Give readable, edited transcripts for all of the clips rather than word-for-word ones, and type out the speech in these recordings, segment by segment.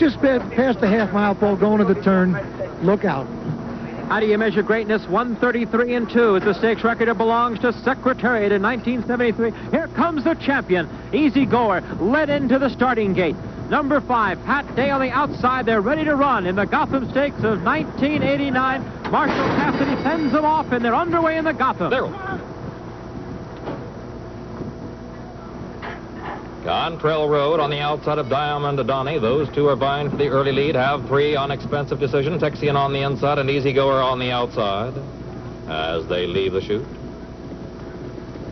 Just past the half-mile pole, going to the turn. Look out. How do you measure greatness? 1:33.2 is the stakes record. It belongs to Secretariat in 1973. Here comes the champion. Easy Goer led into the starting gate. Number 5, Pat Day on the outside. They're ready to run in the Gotham Stakes of 1989. Marshall Cassidy sends them off, and they're underway in the Gotham. Cantrell Road on the outside of Diamond Donnie. Those two are vying for the early lead. Have 3 on Expensive Decision. Texian on the inside and Easy Goer on the outside as they leave the chute.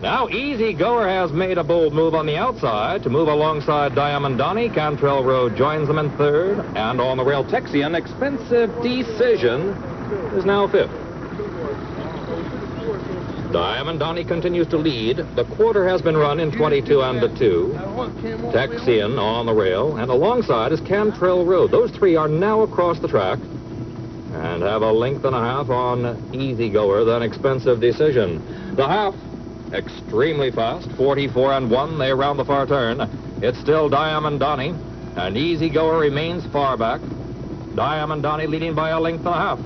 Now Easy Goer has made a bold move on the outside to move alongside Diamond Donnie. Cantrell Road joins them in 3rd. And on the rail, Texian, Expensive Decision, is now 5th. Diamond Donnie continues to lead. The quarter has been run in 22 and 2. Texian on the rail, and alongside is Cantrell Road. Those 3 are now across the track and have a length and a half on Easy Goer, then Expensive Decision. The half, extremely fast, 44 and 1. They round the far turn. It's still Diamond Donnie, and Easy Goer remains far back. Diamond Donnie leading by a length and a half.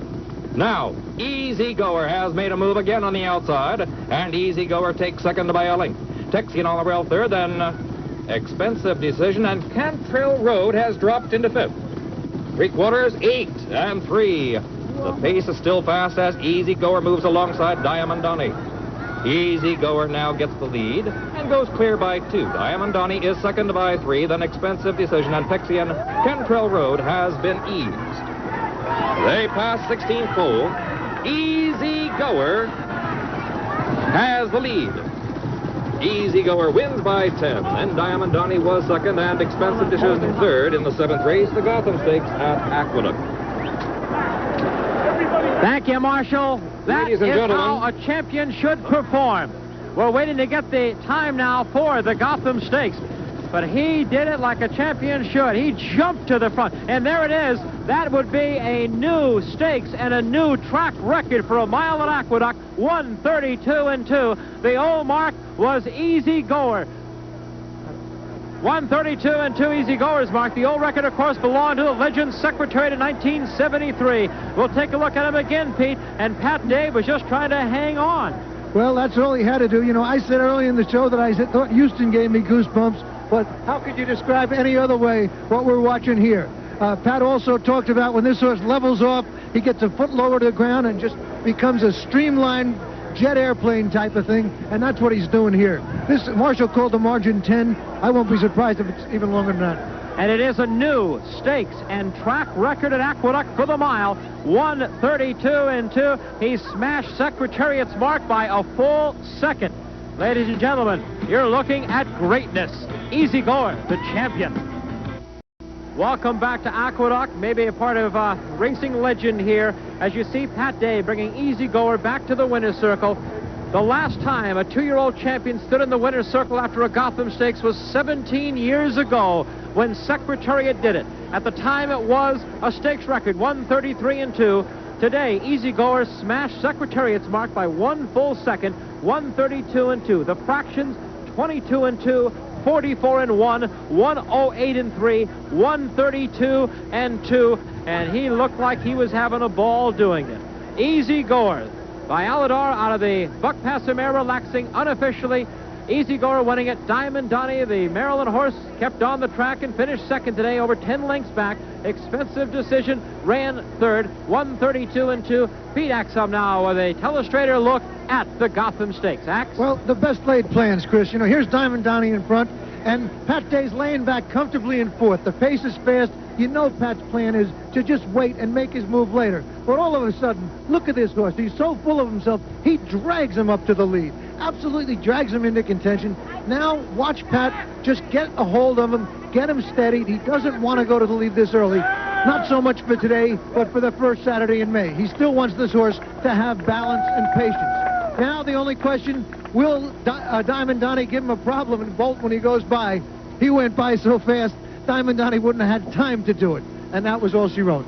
Now, Easy Goer has made a move again on the outside, and Easy Goer takes second by a length. Texian on the rail 3rd, then Expensive Decision, and Cantrell Road has dropped into 5th. 3/4, 8 and 3. The pace is still fast as Easy Goer moves alongside Diamond Donnie. Easy Goer now gets the lead and goes clear by 2. Diamond Donnie is second by 3, then Expensive Decision, and Texian. Cantrell Road has been eased. They pass 16th pole. Easy Goer has the lead. Easy Goer wins by 10. Then Diamond Donnie was second and Expensive Decision 3rd in the 7th race, the Gotham Stakes at Aqueduct. Thank you, Marshall. That Ladies is and gentlemen, how a champion should perform. We're waiting to get the time now for the Gotham Stakes. But he did it like a champion should. He jumped to the front. And there it is. That would be a new stakes and a new track record for a mile at Aqueduct. 1:32 and 2. The old mark was Easy Goer. 1:32 and 2, Easy Goer's mark. The old record, of course, belonged to the Legends Secretariat in 1973. We'll take a look at him again, Pete. And Pat Dave was just trying to hang on. Well, that's all he had to do. You know, I said early in the show that I thought Houston gave me goosebumps, but how could you describe any other way what we're watching here? Pat also talked about when this horse levels off, he gets a foot lower to the ground and just becomes a streamlined jet airplane type of thing, and that's what he's doing here. This Marshall called the margin 10. I won't be surprised if it's even longer than that. And it is a new stakes and track record at Aqueduct for the mile. 1:32 and 2. He smashed Secretariat's mark by a full second. Ladies and gentlemen, you're looking at greatness. Easy Goer, the champion. Welcome back to Aqueduct, maybe a part of racing legend here, as you see Pat Day bringing Easy Goer back to the winner's circle. The last time a 2-year-old champion stood in the winner's circle after a Gotham Stakes was 17 years ago when Secretariat did it. At the time it was a stakes record, 1:33 and 2. Today, Easy Goer smashed Secretariat's mark by 1 full second, 1:32 and 2. The fractions, 22 and 2, 44 and 1, 1:08 and 3, 1:32 and 2, and he looked like he was having a ball doing it. Easy Goer by Aladar out of the Buck Passamere relaxing unofficially. Easy Goer winning it. Diamond Donnie, the Maryland horse, kept on the track and finished second today, over 10 lengths back. Expensive Decision ran third, 1:32 and 2. Pete Axum now with a telestrator look at the Gotham Stakes. Axe? Well, the best laid plans, Chris. You know, here's Diamond Donnie in front, and Pat Day's laying back comfortably in fourth. The pace is fast. You know Pat's plan is to just wait and make his move later. But all of a sudden, look at this horse. He's so full of himself, he drags him up to the lead. Absolutely drags him into contention. Now, watch Pat just get a hold of him, get him steadied. He doesn't want to go to the lead this early. Not so much for today, but for the first Saturday in May. He still wants this horse to have balance and patience. Now, the only question, will Diamond Donnie give him a problem and bolt when he goes by? He went by so fast, Diamond Donnie wouldn't have had time to do it. And that was all she wrote.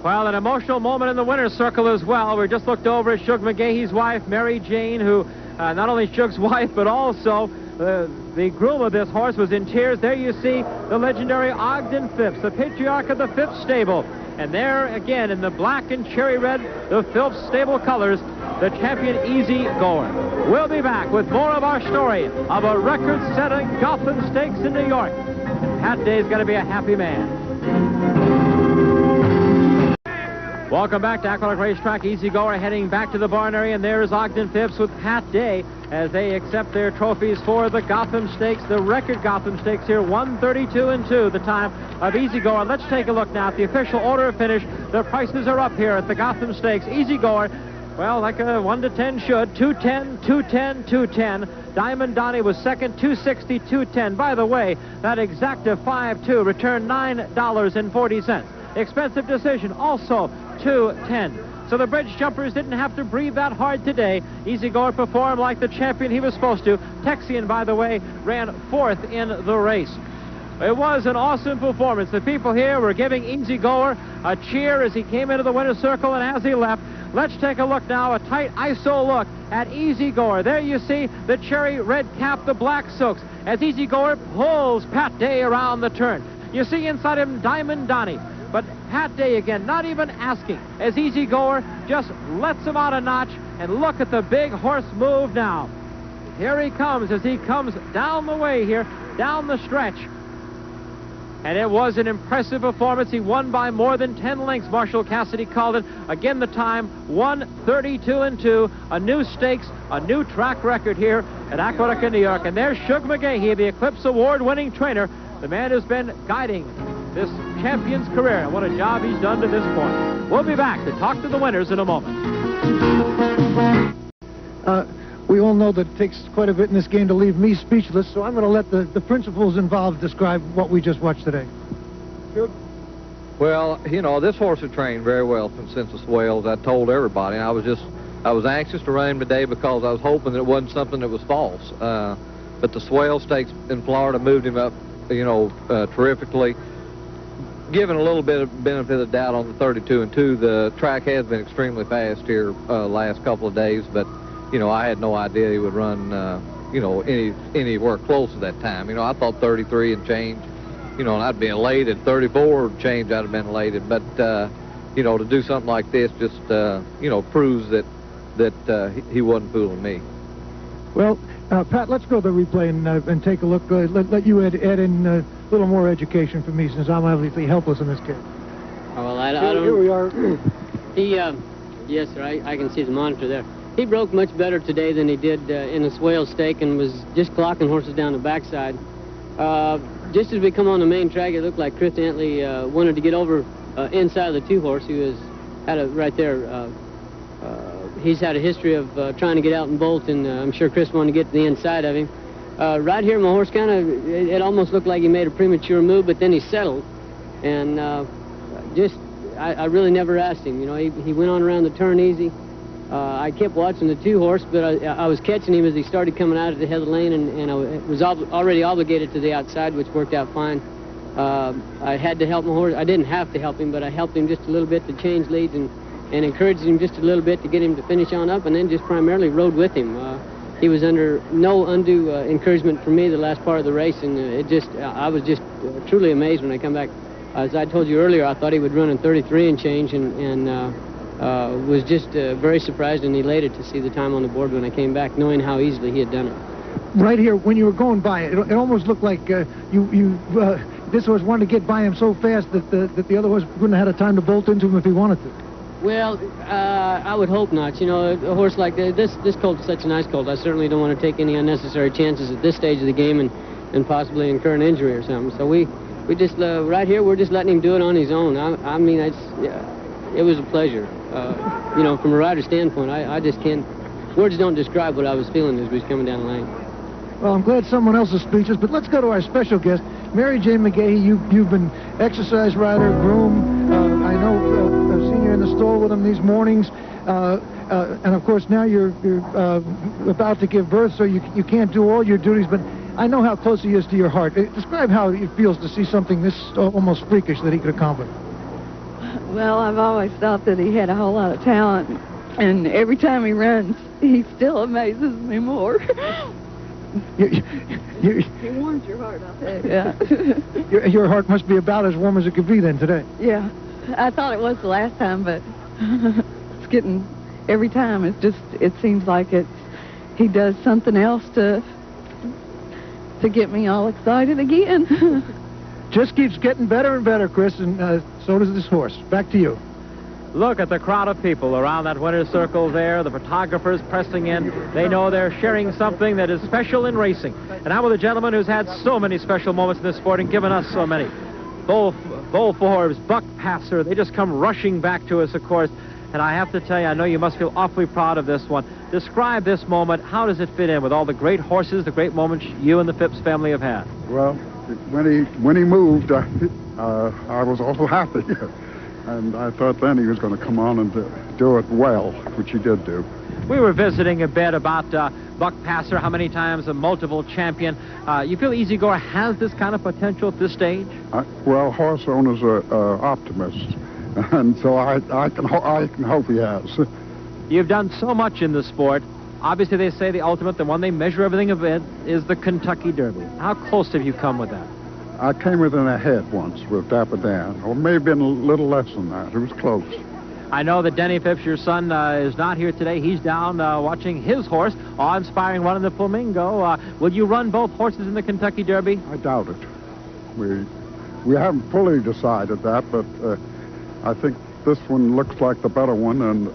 Well, an emotional moment in the winner's circle as well. We just looked over at Shug McGahee's wife, Mary Jane, who not only Shug's wife, but also The groom of this horse was in tears. There you see the legendary Ogden Phipps, the patriarch of the Phipps stable. And there again in the black and cherry red, the Phipps stable colors, the champion Easy Goer. We'll be back with more of our story of a record-setting Gotham Stakes in New York. Pat Day's going to be a happy man. Welcome back to Aqueduct Racetrack. Easy Goer heading back to the barn area, and there's Ogden Phipps with Pat Day as they accept their trophies for the Gotham Stakes, the record Gotham Stakes here, 132-2, the time of Easy Goer. Let's take a look now at the official order of finish. The prices are up here at the Gotham Stakes. Easy Goer, well, like a 1 to 10 should, 210, 210, 210. Diamond Donnie was second, 260, 210. By the way, that exacta 5-2 returned $9.40. Expensive decision, also 210. So the bridge jumpers didn't have to breathe that hard today. Easy Goer performed like the champion he was supposed to. Texian, by the way, ran fourth in the race. It was an awesome performance. The people here were giving Easy Goer a cheer as he came into the winner's circle and as he left. Let's take a look now, a tight ISO look at Easy Goer. There you see the cherry red cap, the black silks, as Easy Goer pulls Pat Day around the turn. You see inside him Diamond Donnie. But Pat Day again, not even asking, as Easy Goer just lets him out a notch, and look at the big horse move now. Here he comes as he comes down the way here, down the stretch. And it was an impressive performance. He won by more than 10 lengths, Marshall Cassidy called it. Again, the time, 132-2, a new stakes, a new track record here at Aqueduct in New York. And there's Shug McGahee, the Eclipse Award-winning trainer, the man who's been guiding this champion's career, and what a job he's done to this point. We'll be back to talk to the winners in a moment. We all know that it takes quite a bit in this game to leave me speechless, so I'm going to let the principals involved describe what we just watched today. Well, you know, this horse had trained very well since the swales. I told everybody. I was anxious to run him today because I was hoping that it wasn't something that was false. But the swale stakes in Florida moved him up, you know, terrifically. Given a little bit of benefit of the doubt on the 32-2, the track has been extremely fast here last couple of days, but, you know, I had no idea he would run, you know, anywhere close to that time. You know, I thought 33 and change, you know, and I'd be elated. 34 change, I'd have been elated. But, you know, to do something like this just, you know, proves that he wasn't fooling me. Well, Pat, let's go to the replay and take a look. Let you add in a little more education for me, since I'm obviously helpless in this case. Oh, well, I don't... Here we are. Yes, sir, I can see the monitor there. He broke much better today than he did in the swale stake and was just clocking horses down the backside. Just as we come on the main track, it looked like Chris Antley wanted to get over inside of the two-horse. He had a right there... He's had a history of trying to get out and bolt, and I'm sure Chris wanted to get to the inside of him. Right here, my horse kind of, it almost looked like he made a premature move, but then he settled. And I really never asked him. You know, he went on around the turn easy. I kept watching the two-horse, but I was catching him as he started coming out of the head of the lane, and I was already obligated to the outside, which worked out fine. I had to help my horse. I didn't have to help him, but I helped him just a little bit to change leads and encouraged him just a little bit to get him to finish on up, and then just primarily rode with him. He was under no undue encouragement from me the last part of the race, and I was just truly amazed when I come back. As I told you earlier, I thought he would run in 33 and change, and was just very surprised and elated to see the time on the board when I came back, knowing how easily he had done it. Right here, when you were going by, it almost looked like this horse wanted to get by him so fast that the other horse wouldn't have had a time to bolt into him if he wanted to. Well, I would hope not. You know, a horse like this colt is such a nice colt. I certainly don't want to take any unnecessary chances at this stage of the game and possibly incur an injury or something. So we just, right here, we're just letting him do it on his own. I mean, it was a pleasure. You know, from a rider's standpoint, I just can't, words don't describe what I was feeling as we was coming down the lane. Well, I'm glad someone else is speechless, but let's go to our special guest, Mary J. McGahee. You've been exercise rider, groom. I know I've seen you in the stall with him these mornings, and of course now you're about to give birth, so you can't do all your duties. But I know how close he is to your heart. Describe how it feels to see something this almost freakish that he could accomplish. Well, I've always thought that he had a whole lot of talent, and every time he runs, he still amazes me more. It warms your heart, I'll tell you. Yeah. Your heart must be about as warm as it could be then today. Yeah. I thought it was the last time, but it's getting, every time, it seems like he does something else to get me all excited again. Just keeps getting better and better, Chris, and so does this horse. Back to you. Look at the crowd of people around that winner's circle there, the photographers pressing in. They know they're sharing something that is special in racing. And I'm with a gentleman who's had so many special moments in this sport and given us so many. Bull Forbes, Buck Passer, they just come rushing back to us, of course. And I have to tell you, I know you must feel awfully proud of this one. Describe this moment. How does it fit in with all the great horses, the great moments you and the Phipps family have had? Well, when he moved, I was also happy. And I thought then he was going to come on and do it well, which he did do. We were visiting a bit about Buck Passer, how many times a multiple champion. You feel Easy Goer has this kind of potential at this stage? Well, horse owners are optimists, and so I can hope he has. You've done so much in the sport. Obviously, they say the ultimate, the one they measure everything of it, is the Kentucky Derby. How close have you come with that? I came within a head once with Dapper Dan, or maybe been a little less than that. It was close. I know that Denny Phipps, your son, is not here today. He's down watching his horse, awe-inspiring one in the Flamingo. Will you run both horses in the Kentucky Derby? I doubt it. We haven't fully decided that, but I think this one looks like the better one, and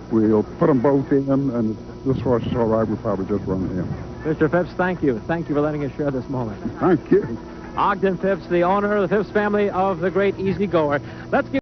we'll put them both in, and if this horse is all right, we'll probably just run him. Mr. Phipps, thank you. Thank you for letting us share this moment. Thank you. Ogden Phipps, the owner of the Phipps family of the great Easy Goer. Let's give